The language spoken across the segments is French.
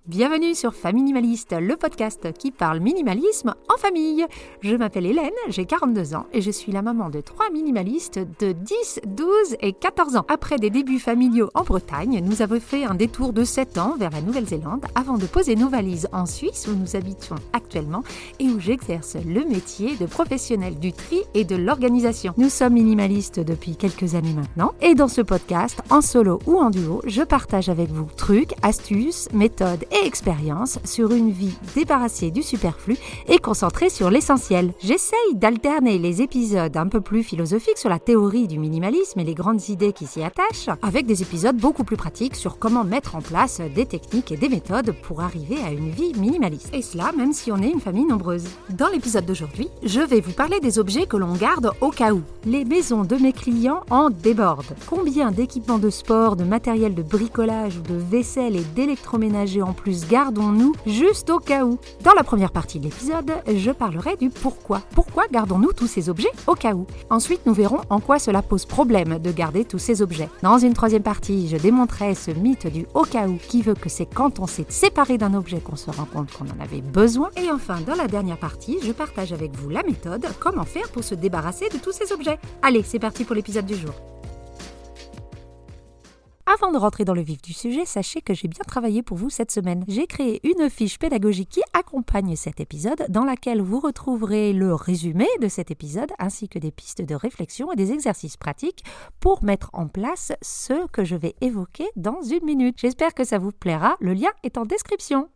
Bienvenue sur Faminimaliste, le podcast qui parle minimalisme en famille. Je m'appelle Hélène, j'ai 42 ans et je suis la maman de 3 minimalistes de 10, 12 et 14 ans. Après des débuts familiaux en Bretagne, nous avons fait un détour de 7 ans vers la Nouvelle-Zélande avant de poser nos valises en Suisse où nous habitons actuellement et où j'exerce le métier de professionnel du tri et de l'organisation. Nous sommes minimalistes depuis quelques années maintenant et dans ce podcast, en solo ou en duo, je partage avec vous trucs, astuces, méthodes et expériences sur une vie débarrassée du superflu et concentrée sur l'essentiel. J'essaye d'alterner les épisodes un peu plus philosophiques sur la théorie du minimalisme et les grandes idées qui s'y attachent, avec des épisodes beaucoup plus pratiques sur comment mettre en place des techniques et des méthodes pour arriver à une vie minimaliste. Et cela même si on est une famille nombreuse. Dans l'épisode d'aujourd'hui, je vais vous parler des objets que l'on garde au cas où. Les maisons de mes clients en débordent. Combien d'équipements de sport, de matériel de bricolage ou de vaisselle et d'électroménager en plus gardons-nous juste au cas où? Dans la première partie de l'épisode, je parlerai du pourquoi. Pourquoi gardons-nous tous ces objets au cas où? Ensuite, nous verrons en quoi cela pose problème de garder tous ces objets. Dans une troisième partie, je démontrerai ce mythe du au cas où qui veut que c'est quand on s'est séparé d'un objet qu'on se rend compte qu'on en avait besoin. Et enfin, dans la dernière partie, je partage avec vous la méthode, comment faire pour se débarrasser de tous ces objets. Allez, c'est parti pour l'épisode du jour. Avant de rentrer dans le vif du sujet, sachez que j'ai bien travaillé pour vous cette semaine. J'ai créé une fiche pédagogique qui accompagne cet épisode, dans laquelle vous retrouverez le résumé de cet épisode, ainsi que des pistes de réflexion et des exercices pratiques pour mettre en place ce que je vais évoquer dans une minute. J'espère que ça vous plaira, le lien est en description.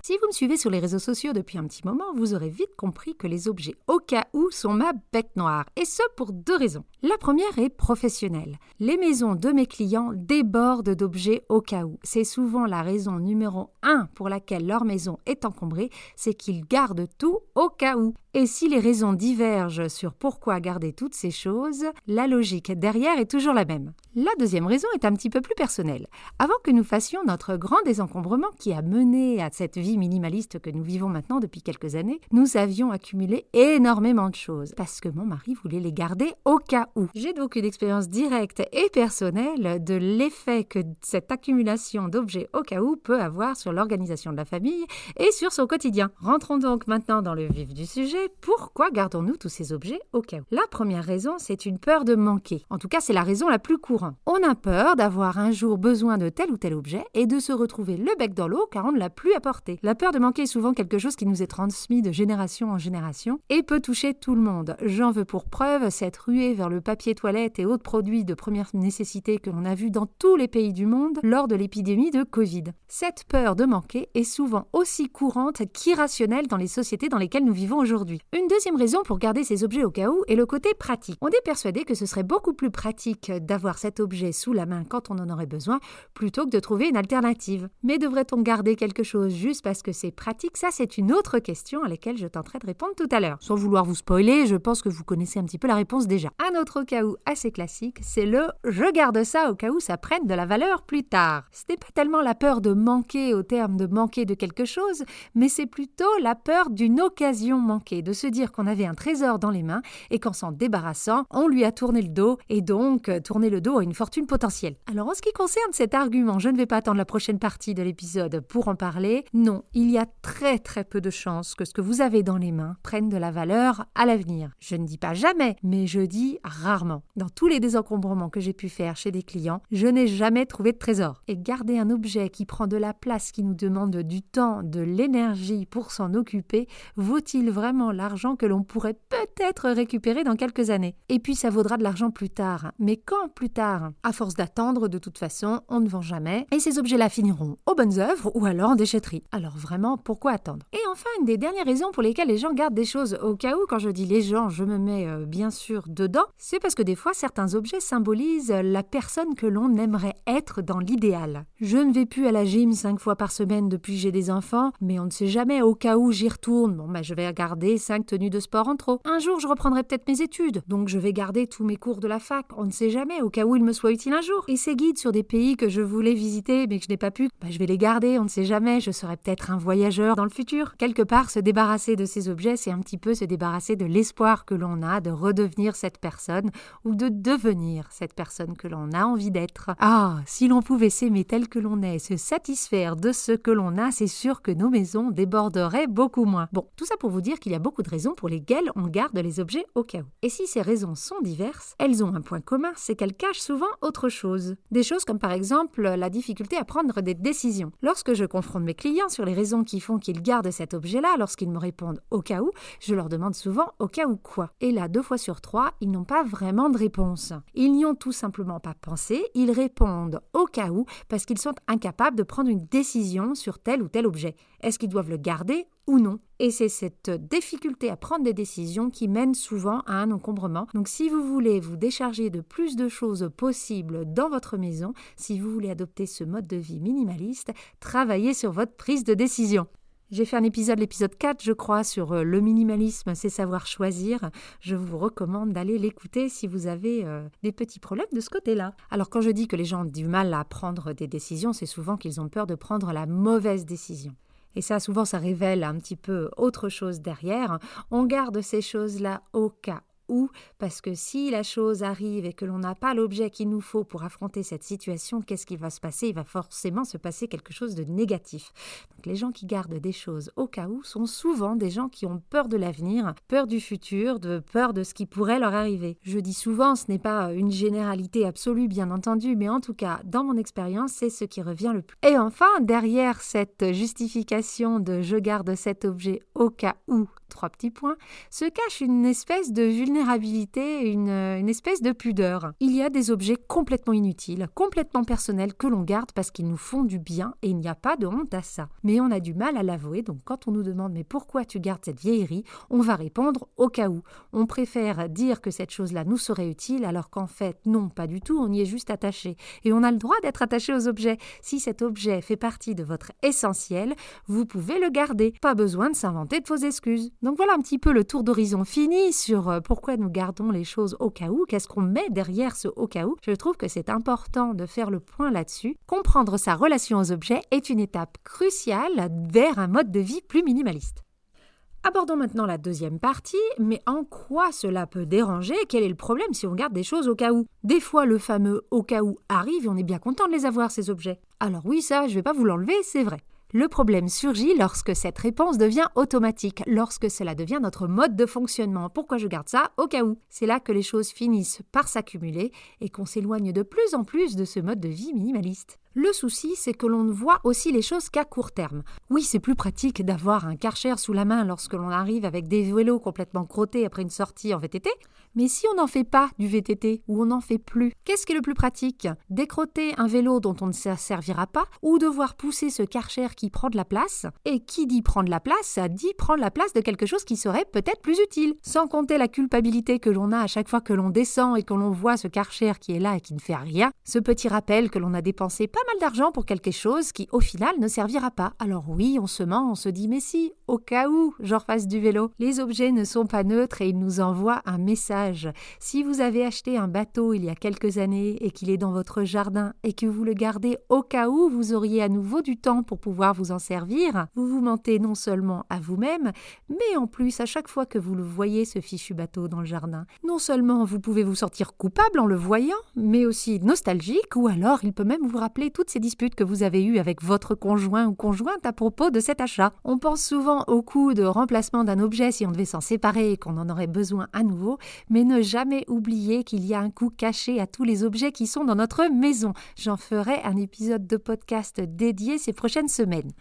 Si vous me suivez sur les réseaux sociaux depuis un petit moment, vous aurez vite compris que les objets au cas où sont ma bête noire, et ce pour 2 raisons. La première est professionnelle. Les maisons de mes clients débordent d'objets au cas où. C'est souvent la raison numéro 1 pour laquelle leur maison est encombrée, c'est qu'ils gardent tout au cas où. Et si les raisons divergent sur pourquoi garder toutes ces choses, la logique derrière est toujours la même. La deuxième raison est un petit peu plus personnelle. Avant que nous fassions notre grand désencombrement qui a mené à cette vie minimaliste que nous vivons maintenant depuis quelques années, nous avions accumulé énormément de choses parce que mon mari voulait les garder au cas où. J'ai donc une expérience directe et personnelle de l'effet que cette accumulation d'objets au cas où peut avoir sur l'organisation de la famille et sur son quotidien. Rentrons donc maintenant dans le vif du sujet. Pourquoi gardons-nous tous ces objets au cas où? La première raison, c'est une peur de manquer. En tout cas, c'est la raison la plus courante. On a peur d'avoir un jour besoin de tel ou tel objet et de se retrouver le bec dans l'eau car on ne l'a plus apporté. La peur de manquer est souvent quelque chose qui nous est transmis de génération en génération et peut toucher tout le monde. J'en veux pour preuve cette ruée vers le papier toilette et autres produits de première nécessité que l'on a vu dans tous les pays du monde lors de l'épidémie de Covid. Cette peur de manquer est souvent aussi courante qu'irrationnelle dans les sociétés dans lesquelles nous vivons aujourd'hui. Une deuxième raison pour garder ces objets au cas où est le côté pratique. On est persuadé que ce serait beaucoup plus pratique d'avoir cet objet sous la main quand on en aurait besoin plutôt que de trouver une alternative. Mais devrait-on garder quelque chose juste parce que c'est pratique? Ça, c'est une autre question à laquelle je tenterai de répondre tout à l'heure. Sans vouloir vous spoiler, je pense que vous connaissez un petit peu la réponse déjà. Un autre au cas où assez classique, c'est le « je garde ça au cas où ça prenne de la valeur plus tard ». Ce n'est pas tellement la peur de manquer au terme de manquer de quelque chose, mais c'est plutôt la peur d'une occasion manquée, de se dire qu'on avait un trésor dans les mains et qu'en s'en débarrassant, on lui a tourné le dos et donc tourné le dos à une fortune potentielle. Alors en ce qui concerne cet argument, je ne vais pas attendre la prochaine partie de l'épisode pour en parler. Non, il y a très très peu de chances que ce que vous avez dans les mains prenne de la valeur à l'avenir. Je ne dis pas jamais, mais je dis rarement. Dans tous les désencombrements que j'ai pu faire chez des clients, je n'ai jamais trouvé de trésor. Et garder un objet qui prend de la place, qui nous demande du temps, de l'énergie pour s'en occuper, vaut-il vraiment l'argent que l'on pourrait peut-être récupérer dans quelques années? Et puis ça vaudra de l'argent plus tard. Mais quand plus tard? À force d'attendre, de toute façon, on ne vend jamais et ces objets-là finiront aux bonnes œuvres ou alors en déchetterie. Alors vraiment, pourquoi attendre? Et enfin, une des dernières raisons pour lesquelles les gens gardent des choses au cas où, quand je dis les gens, je me mets bien sûr dedans, c'est parce que des fois, certains objets symbolisent la personne que l'on aimerait être dans l'idéal. Je ne vais plus à la gym 5 fois par semaine depuis que j'ai des enfants, mais on ne sait jamais, au cas où j'y retourne. Bon, je vais regarder 5 tenues de sport en trop. Un jour, je reprendrai peut-être mes études, donc je vais garder tous mes cours de la fac. On ne sait jamais, au cas où ils me soient utiles un jour. Et ces guides sur des pays que je voulais visiter mais que je n'ai pas pu, je vais les garder, on ne sait jamais, je serai peut-être un voyageur dans le futur. Quelque part, se débarrasser de ces objets, c'est un petit peu se débarrasser de l'espoir que l'on a de redevenir cette personne ou de devenir cette personne que l'on a envie d'être. Ah, si l'on pouvait s'aimer tel que l'on est, se satisfaire de ce que l'on a, c'est sûr que nos maisons déborderaient beaucoup moins. Bon, tout ça pour vous dire qu'il y a beaucoup de raisons pour lesquelles on garde les objets au cas où. Et si ces raisons sont diverses, elles ont un point commun, c'est qu'elles cachent souvent autre chose. Des choses comme par exemple la difficulté à prendre des décisions. Lorsque je confronte mes clients sur les raisons qui font qu'ils gardent cet objet-là, lorsqu'ils me répondent au cas où, je leur demande souvent au cas où quoi. Et là, 2 fois sur 3, ils n'ont pas vraiment de réponse. Ils n'y ont tout simplement pas pensé, ils répondent au cas où parce qu'ils sont incapables de prendre une décision sur tel ou tel objet. Est-ce qu'ils doivent le garder ou non? Et c'est cette difficulté à prendre des décisions qui mène souvent à un encombrement. Donc si vous voulez vous décharger de plus de choses possibles dans votre maison, si vous voulez adopter ce mode de vie minimaliste, travaillez sur votre prise de décision. J'ai fait un épisode, l'épisode 4, je crois, sur le minimalisme, c'est savoir choisir. Je vous recommande d'aller l'écouter si vous avez des petits problèmes de ce côté-là. Alors quand je dis que les gens ont du mal à prendre des décisions, c'est souvent qu'ils ont peur de prendre la mauvaise décision. Et ça, souvent, ça révèle un petit peu autre chose derrière. On garde ces choses-là au cas où, parce que si la chose arrive et que l'on n'a pas l'objet qu'il nous faut pour affronter cette situation, qu'est-ce qui va se passer? Il va forcément se passer quelque chose de négatif. Donc les gens qui gardent des choses au cas où sont souvent des gens qui ont peur de l'avenir, peur du futur, peur de ce qui pourrait leur arriver. Je dis souvent, ce n'est pas une généralité absolue, bien entendu, mais en tout cas, dans mon expérience, c'est ce qui revient le plus. Et enfin, derrière cette justification de « je garde cet objet au cas où », 3 petits points, se cache une espèce de vulnérabilité, une espèce de pudeur. Il y a des objets complètement inutiles, complètement personnels que l'on garde parce qu'ils nous font du bien et il n'y a pas de honte à ça. Mais on a du mal à l'avouer, donc quand on nous demande « mais pourquoi tu gardes cette vieillerie ?», on va répondre « au cas où ». On préfère dire que cette chose-là nous serait utile alors qu'en fait, non, pas du tout, on y est juste attaché. Et on a le droit d'être attaché aux objets. Si cet objet fait partie de votre essentiel, vous pouvez le garder. Pas besoin de s'inventer de fausses excuses. Donc voilà un petit peu le tour d'horizon fini sur pourquoi nous gardons les choses au cas où, qu'est-ce qu'on met derrière ce au cas où. Je trouve que c'est important de faire le point là-dessus. Comprendre sa relation aux objets est une étape cruciale vers un mode de vie plus minimaliste. Abordons maintenant la deuxième partie, mais en quoi cela peut déranger? Quel est le problème si on garde des choses au cas où? Des fois, le fameux au cas où arrive et on est bien content de les avoir, ces objets. Alors oui, ça, je ne vais pas vous l'enlever, c'est vrai. Le problème surgit lorsque cette réponse devient automatique, lorsque cela devient notre mode de fonctionnement. Pourquoi je garde ça? Au cas où. C'est là que les choses finissent par s'accumuler et qu'on s'éloigne de plus en plus de ce mode de vie minimaliste. Le souci, c'est que l'on ne voit aussi les choses qu'à court terme. Oui, c'est plus pratique d'avoir un Karcher sous la main lorsque l'on arrive avec des vélos complètement crottés après une sortie en VTT, mais si on n'en fait pas du VTT ou on n'en fait plus, qu'est-ce qui est le plus pratique? Décrotter un vélo dont on ne se servira pas ou devoir pousser ce Karcher qui prend de la place? Et qui dit prendre la place, ça dit prendre la place de quelque chose qui serait peut-être plus utile. Sans compter la culpabilité que l'on a à chaque fois que l'on descend et que l'on voit ce Karcher qui est là et qui ne fait rien, ce petit rappel que l'on a dépensé pas mal d'argent pour quelque chose qui, au final, ne servira pas. Alors oui, on se ment, on se dit « mais si, au cas où je refasse du vélo ». Les objets ne sont pas neutres et ils nous envoient un message. Si vous avez acheté un bateau il y a quelques années et qu'il est dans votre jardin et que vous le gardez au cas où vous auriez à nouveau du temps pour pouvoir vous en servir, vous vous mentez non seulement à vous-même, mais en plus, à chaque fois que vous le voyez, ce fichu bateau dans le jardin, non seulement vous pouvez vous sentir coupable en le voyant, mais aussi nostalgique, ou alors il peut même vous rappeler toutes ces disputes que vous avez eues avec votre conjoint ou conjointe à propos de cet achat. On pense souvent au coût de remplacement d'un objet si on devait s'en séparer et qu'on en aurait besoin à nouveau, mais ne jamais oublier qu'il y a un coût caché à tous les objets qui sont dans notre maison. J'en ferai un épisode de podcast dédié ces prochaines semaines.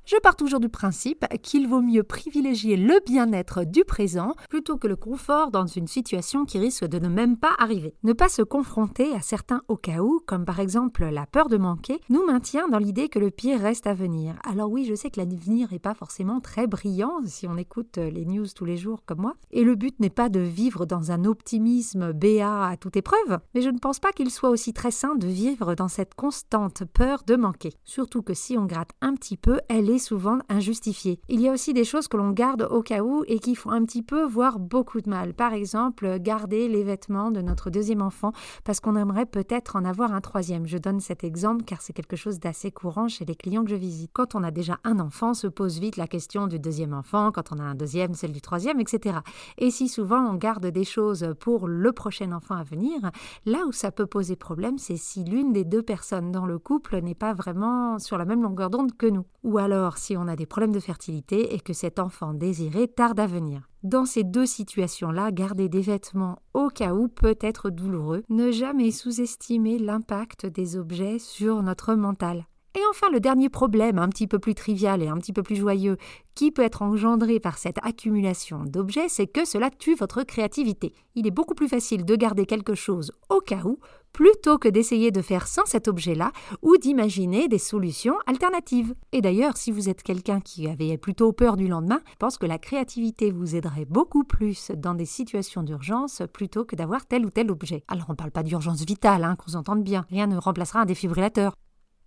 Je pars toujours du principe qu'il vaut mieux privilégier le bien-être du présent plutôt que le confort dans une situation qui risque de ne même pas arriver. Ne pas se confronter à certains au cas où, comme par exemple la peur de manquer, nous maintient dans l'idée que le pire reste à venir. Alors oui, je sais que l'avenir n'est pas forcément très brillant si on écoute les news tous les jours comme moi, et le but n'est pas de vivre dans un optimisme béat à toute épreuve, mais je ne pense pas qu'il soit aussi très sain de vivre dans cette constante peur de manquer. Surtout que si on gratte un petit peu, elle est est souvent injustifiée. Il y a aussi des choses que l'on garde au cas où et qui font un petit peu, voire beaucoup de mal. Par exemple, garder les vêtements de notre deuxième enfant parce qu'on aimerait peut-être en avoir un troisième. Je donne cet exemple car c'est quelque chose d'assez courant chez les clients que je visite. Quand on a déjà un enfant, se pose vite la question du deuxième enfant, quand on a un deuxième, celle du troisième, etc. Et si souvent on garde des choses pour le prochain enfant à venir, là où ça peut poser problème, c'est si l'une des deux personnes dans le couple n'est pas vraiment sur la même longueur d'onde que nous. Ou alors si on a des problèmes de fertilité et que cet enfant désiré tarde à venir. Dans ces deux situations-là, garder des vêtements au cas où peut être douloureux. Ne jamais sous-estimer l'impact des objets sur notre mental. Et enfin, le dernier problème, un petit peu plus trivial et un petit peu plus joyeux, qui peut être engendré par cette accumulation d'objets, c'est que cela tue votre créativité. Il est beaucoup plus facile de garder quelque chose au cas où, plutôt que d'essayer de faire sans cet objet-là ou d'imaginer des solutions alternatives. Et d'ailleurs, si vous êtes quelqu'un qui avait plutôt peur du lendemain, je pense que la créativité vous aiderait beaucoup plus dans des situations d'urgence plutôt que d'avoir tel ou tel objet. Alors on ne parle pas d'urgence vitale, qu'on s'entende bien, rien ne remplacera un défibrillateur.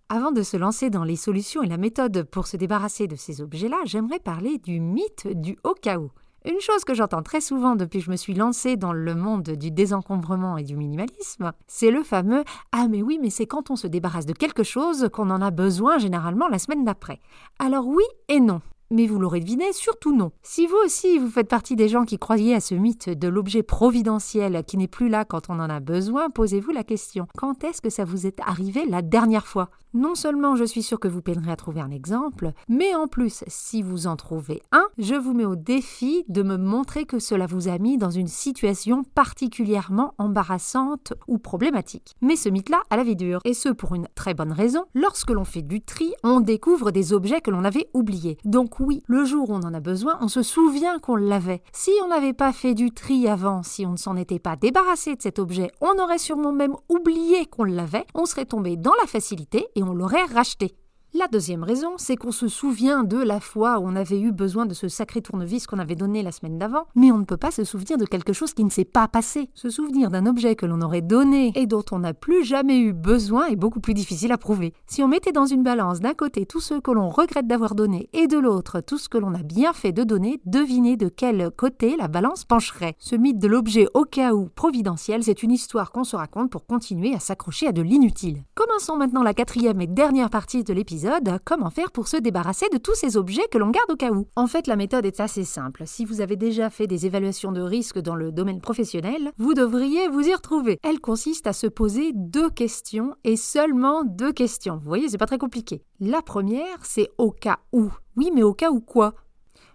Avant de se lancer dans les solutions et la méthode pour se débarrasser de ces objets-là, j'aimerais parler du mythe du au cas où. Une chose que j'entends très souvent depuis que je me suis lancée dans le monde du désencombrement et du minimalisme, c'est le fameux « Ah mais oui, mais c'est quand on se débarrasse de quelque chose qu'on en a besoin généralement la semaine d'après ». Alors oui et non. Mais vous l'aurez deviné, surtout non. Si vous aussi, vous faites partie des gens qui croyaient à ce mythe de l'objet providentiel qui n'est plus là quand on en a besoin, posez-vous la question. Quand est-ce que ça vous est arrivé la dernière fois ? Non seulement je suis sûre que vous peinerez à trouver un exemple, mais en plus, si vous en trouvez un, je vous mets au défi de me montrer que cela vous a mis dans une situation particulièrement embarrassante ou problématique. Mais ce mythe-là a la vie dure, et ce pour une très bonne raison. Lorsque l'on fait du tri, on découvre des objets que l'on avait oubliés. Donc oui, le jour où on en a besoin, on se souvient qu'on l'avait. Si on n'avait pas fait du tri avant, si on ne s'en était pas débarrassé de cet objet, on aurait sûrement même oublié qu'on l'avait, on serait tombé dans la facilité et on l'aurait racheté. La deuxième raison, c'est qu'on se souvient de la fois où on avait eu besoin de ce sacré tournevis qu'on avait donné la semaine d'avant, mais on ne peut pas se souvenir de quelque chose qui ne s'est pas passé. Se souvenir d'un objet que l'on aurait donné et dont on n'a plus jamais eu besoin est beaucoup plus difficile à prouver. Si on mettait dans une balance d'un côté tout ce que l'on regrette d'avoir donné et de l'autre tout ce que l'on a bien fait de donner, devinez de quel côté la balance pencherait. Ce mythe de l'objet au cas où providentiel, c'est une histoire qu'on se raconte pour continuer à s'accrocher à de l'inutile. Commençons maintenant la quatrième et dernière partie de l'épisode. Comment faire pour se débarrasser de tous ces objets que l'on garde au cas où. En fait, la méthode est assez simple. Si vous avez déjà fait des évaluations de risque dans le domaine professionnel, vous devriez vous y retrouver. Elle consiste à se poser 2 questions et seulement 2 questions. Vous voyez, c'est pas très compliqué. La première, c'est au cas où. Oui, mais au cas où quoi ?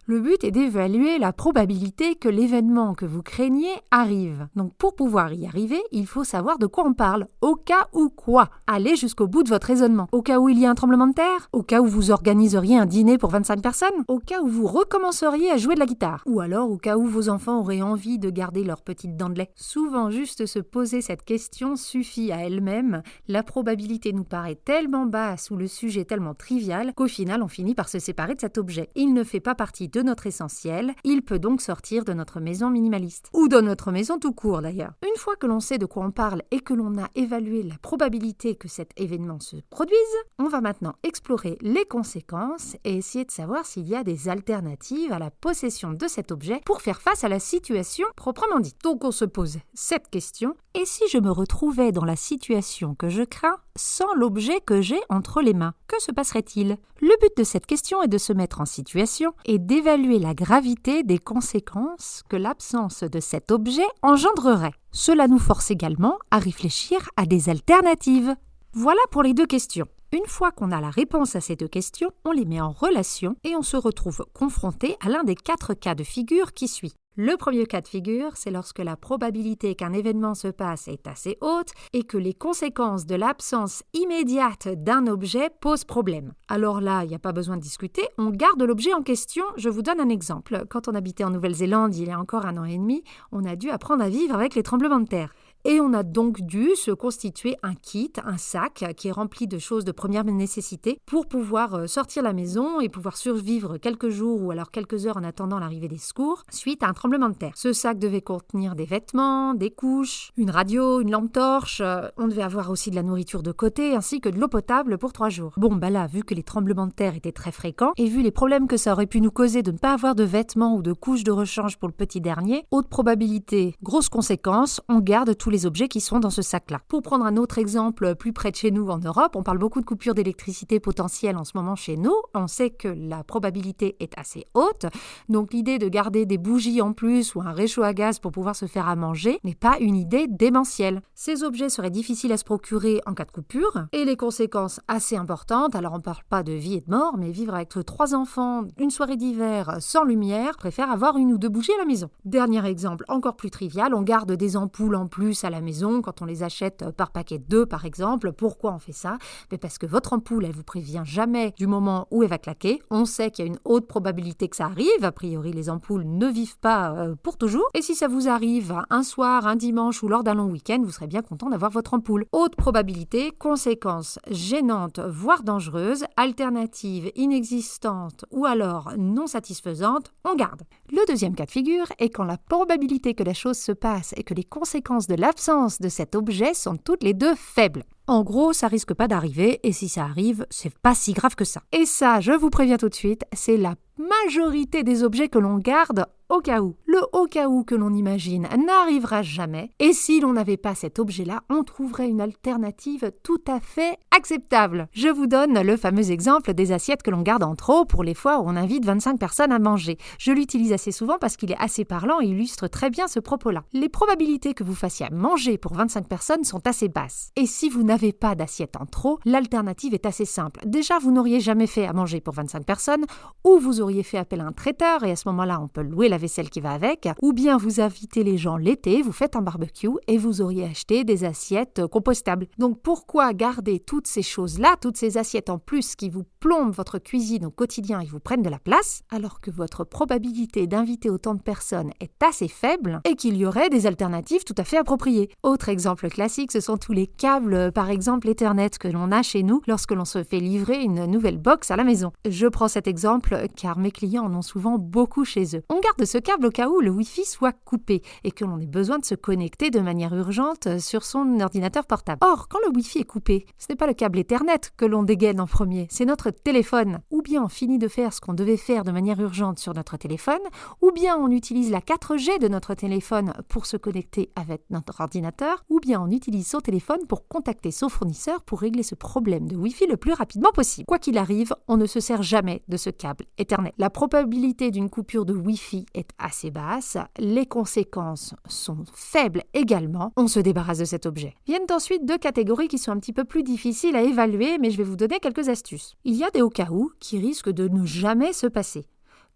Le but est d'évaluer la probabilité que l'événement que vous craignez arrive. Donc pour pouvoir y arriver, il faut savoir de quoi on parle. Au cas où quoi ? Allez jusqu'au bout de votre raisonnement. Au cas où il y a un tremblement de terre ? Au cas où vous organiseriez un dîner pour 25 personnes ? Au cas où vous recommenceriez à jouer de la guitare ? Ou alors au cas où vos enfants auraient envie de garder leurs petites dents de lait ? Souvent, juste se poser cette question suffit à elle-même. La probabilité nous paraît tellement basse ou le sujet tellement trivial qu'au final, on finit par se séparer de cet objet. Il ne fait pas partie de notre essentiel, il peut donc sortir de notre maison minimaliste. Ou de notre maison tout court d'ailleurs. Une fois que l'on sait de quoi on parle et que l'on a évalué la probabilité que cet événement se produise, on va maintenant explorer les conséquences et essayer de savoir s'il y a des alternatives à la possession de cet objet pour faire face à la situation proprement dite. Donc on se pose cette question, et si je me retrouvais dans la situation que je crains sans l'objet que j'ai entre les mains, que se passerait-il ? Le but de cette question est de se mettre en situation et d'évaluer la gravité des conséquences que l'absence de cet objet engendrerait. Cela nous force également à réfléchir à des alternatives. Voilà pour les 2 questions. Une fois qu'on a la réponse à ces 2 questions, on les met en relation et on se retrouve confronté à l'un des 4 cas de figure qui suit. Le premier cas de figure, c'est lorsque la probabilité qu'un événement se passe est assez haute et que les conséquences de l'absence immédiate d'un objet posent problème. Alors là, il n'y a pas besoin de discuter, on garde l'objet en question. Je vous donne un exemple. Quand on habitait en Nouvelle-Zélande il y a encore 1 an et demi, on a dû apprendre à vivre avec les tremblements de terre. Et on a donc dû se constituer un kit, un sac qui est rempli de choses de première nécessité pour pouvoir sortir la maison et pouvoir survivre quelques jours ou alors quelques heures en attendant l'arrivée des secours suite à un tremblement de terre. Ce sac devait contenir des vêtements, des couches, une radio, une lampe torche. On devait avoir aussi de la nourriture de côté ainsi que de l'eau potable pour 3 jours. Bon, là, vu que les tremblements de terre étaient très fréquents et vu les problèmes que ça aurait pu nous causer de ne pas avoir de vêtements ou de couches de rechange pour le petit dernier, haute probabilité, grosse conséquence, on garde tous les objets qui sont dans ce sac-là. Pour prendre un autre exemple plus près de chez nous en Europe, on parle beaucoup de coupures d'électricité potentielles en ce moment chez nous. On sait que la probabilité est assez haute, donc l'idée de garder des bougies en plus ou un réchaud à gaz pour pouvoir se faire à manger n'est pas une idée démentielle. Ces objets seraient difficiles à se procurer en cas de coupure et les conséquences assez importantes. Alors on ne parle pas de vie et de mort, mais vivre avec 3 enfants, une soirée d'hiver sans lumière, préfère avoir 1 ou 2 bougies à la maison. Dernier exemple encore plus trivial, on garde des ampoules en plus à la maison quand on les achète par paquet de 2 par exemple. Pourquoi on fait ça? Parce que votre ampoule, elle vous prévient jamais du moment où elle va claquer. On sait qu'il y a une haute probabilité que ça arrive. A priori, les ampoules ne vivent pas pour toujours. Et si ça vous arrive un soir, un dimanche ou lors d'un long week-end, vous serez bien content d'avoir votre ampoule. Haute probabilité, conséquences gênantes, voire dangereuses, alternatives inexistantes ou alors non satisfaisantes, on garde. Le deuxième cas de figure est quand la probabilité que la chose se passe et que les conséquences de l'absence de cet objet sont toutes les deux faibles. En gros, ça risque pas d'arriver et si ça arrive, c'est pas si grave que ça. Et ça, je vous préviens tout de suite, c'est la majorité des objets que l'on garde au cas où. Le au cas où que l'on imagine n'arrivera jamais et si l'on n'avait pas cet objet-là, on trouverait une alternative tout à fait acceptable. Je vous donne le fameux exemple des assiettes que l'on garde en trop pour les fois où on invite 25 personnes à manger. Je l'utilise assez souvent parce qu'il est assez parlant et illustre très bien ce propos-là. Les probabilités que vous fassiez à manger pour 25 personnes sont assez basses. Et si vous n'avez pas d'assiette en trop, l'alternative est assez simple. Déjà, vous n'auriez jamais fait à manger pour 25 personnes ou vous auriez fait appel à un traiteur et à ce moment-là, on peut louer la vaisselle qui va avec, ou bien vous invitez les gens l'été, vous faites un barbecue et vous auriez acheté des assiettes compostables. Donc pourquoi garder toutes ces choses-là, toutes ces assiettes en plus qui vous plombent votre cuisine au quotidien et vous prennent de la place, alors que votre probabilité d'inviter autant de personnes est assez faible et qu'il y aurait des alternatives tout à fait appropriées. Autre exemple classique, ce sont tous les câbles, par exemple Ethernet, que l'on a chez nous lorsque l'on se fait livrer une nouvelle box à la maison. Je prends cet exemple car mes clients en ont souvent beaucoup chez eux. On garde ce câble au cas où le Wi-Fi soit coupé et que l'on ait besoin de se connecter de manière urgente sur son ordinateur portable. Or, quand le Wi-Fi est coupé, ce n'est pas le câble Ethernet que l'on dégaine en premier, c'est notre téléphone. Ou bien on finit de faire ce qu'on devait faire de manière urgente sur notre téléphone, ou bien on utilise la 4G de notre téléphone pour se connecter avec notre ordinateur, ou bien on utilise son téléphone pour contacter son fournisseur pour régler ce problème de Wi-Fi le plus rapidement possible. Quoi qu'il arrive, on ne se sert jamais de ce câble Ethernet. La probabilité d'une coupure de Wi-Fi est assez basse, les conséquences sont faibles également, on se débarrasse de cet objet. Viennent ensuite 2 catégories qui sont un petit peu plus difficiles à évaluer, mais je vais vous donner quelques astuces. Il y a des au cas où qui risquent de ne jamais se passer.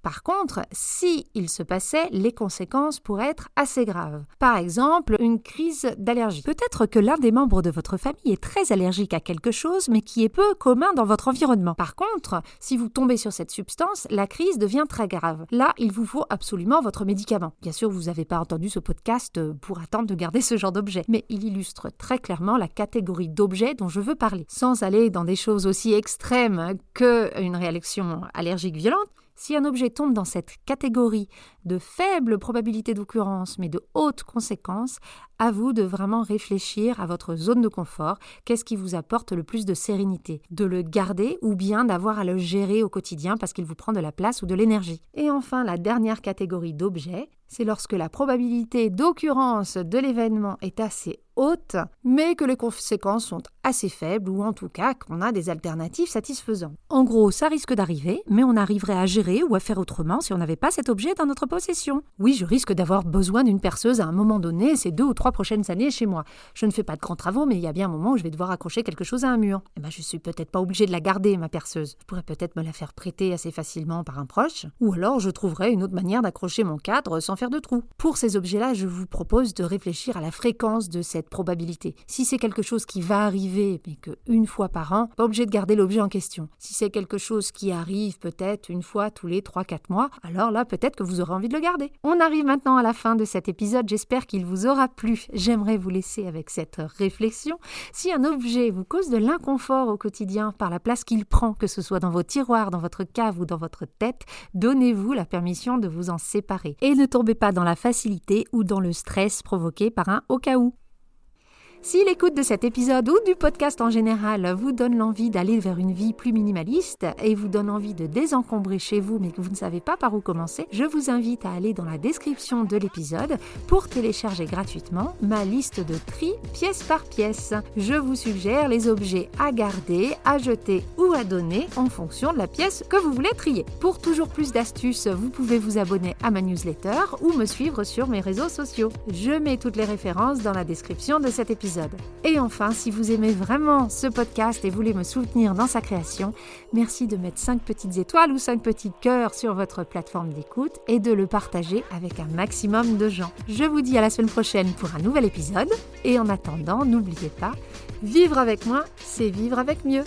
Par contre, si il se passait, les conséquences pourraient être assez graves. Par exemple, une crise d'allergie. Peut-être que l'un des membres de votre famille est très allergique à quelque chose, mais qui est peu commun dans votre environnement. Par contre, si vous tombez sur cette substance, la crise devient très grave. Là, il vous faut absolument votre médicament. Bien sûr, vous n'avez pas entendu ce podcast pour attendre de garder ce genre d'objet, mais il illustre très clairement la catégorie d'objets dont je veux parler. Sans aller dans des choses aussi extrêmes qu'une réaction allergique violente, si un objet tombe dans cette catégorie de faible probabilité d'occurrence mais de haute conséquence, à vous de vraiment réfléchir à votre zone de confort. Qu'est-ce qui vous apporte le plus de sérénité? De le garder ou bien d'avoir à le gérer au quotidien parce qu'il vous prend de la place ou de l'énergie. Et enfin, la dernière catégorie d'objets, c'est lorsque la probabilité d'occurrence de l'événement est assez haute, mais que les conséquences sont assez faibles ou en tout cas qu'on a des alternatives satisfaisantes. En gros, ça risque d'arriver, mais on arriverait à gérer ou à faire autrement si on n'avait pas cet objet dans notre possession. Oui, je risque d'avoir besoin d'une perceuse à un moment donné ces 2 ou 3 prochaines années chez moi. Je ne fais pas de grands travaux, mais il y a bien un moment où je vais devoir accrocher quelque chose à un mur. Je suis peut-être pas obligée de la garder, ma perceuse. Je pourrais peut-être me la faire prêter assez facilement par un proche, ou alors je trouverai une autre manière d'accrocher mon cadre sans faire de trou. Pour ces objets-là, je vous propose de réfléchir à la fréquence de cette cette probabilité. Si c'est quelque chose qui va arriver, mais qu'une fois par an, pas obligé de garder l'objet en question. Si c'est quelque chose qui arrive peut-être une fois tous les 3-4 mois, alors là, peut-être que vous aurez envie de le garder. On arrive maintenant à la fin de cet épisode. J'espère qu'il vous aura plu. J'aimerais vous laisser avec cette réflexion. Si un objet vous cause de l'inconfort au quotidien par la place qu'il prend, que ce soit dans vos tiroirs, dans votre cave ou dans votre tête, donnez-vous la permission de vous en séparer. Et ne tombez pas dans la facilité ou dans le stress provoqué par un au cas où. Si l'écoute de cet épisode ou du podcast en général vous donne l'envie d'aller vers une vie plus minimaliste et vous donne envie de désencombrer chez vous mais que vous ne savez pas par où commencer, je vous invite à aller dans la description de l'épisode pour télécharger gratuitement ma liste de tri pièce par pièce. Je vous suggère les objets à garder, à jeter ou à donner en fonction de la pièce que vous voulez trier. Pour toujours plus d'astuces, vous pouvez vous abonner à ma newsletter ou me suivre sur mes réseaux sociaux. Je mets toutes les références dans la description de cet épisode. Et enfin, si vous aimez vraiment ce podcast et voulez me soutenir dans sa création, merci de mettre 5 petites étoiles ou 5 petits cœurs sur votre plateforme d'écoute et de le partager avec un maximum de gens. Je vous dis à la semaine prochaine pour un nouvel épisode. Et en attendant, n'oubliez pas, vivre avec moins, c'est vivre avec mieux.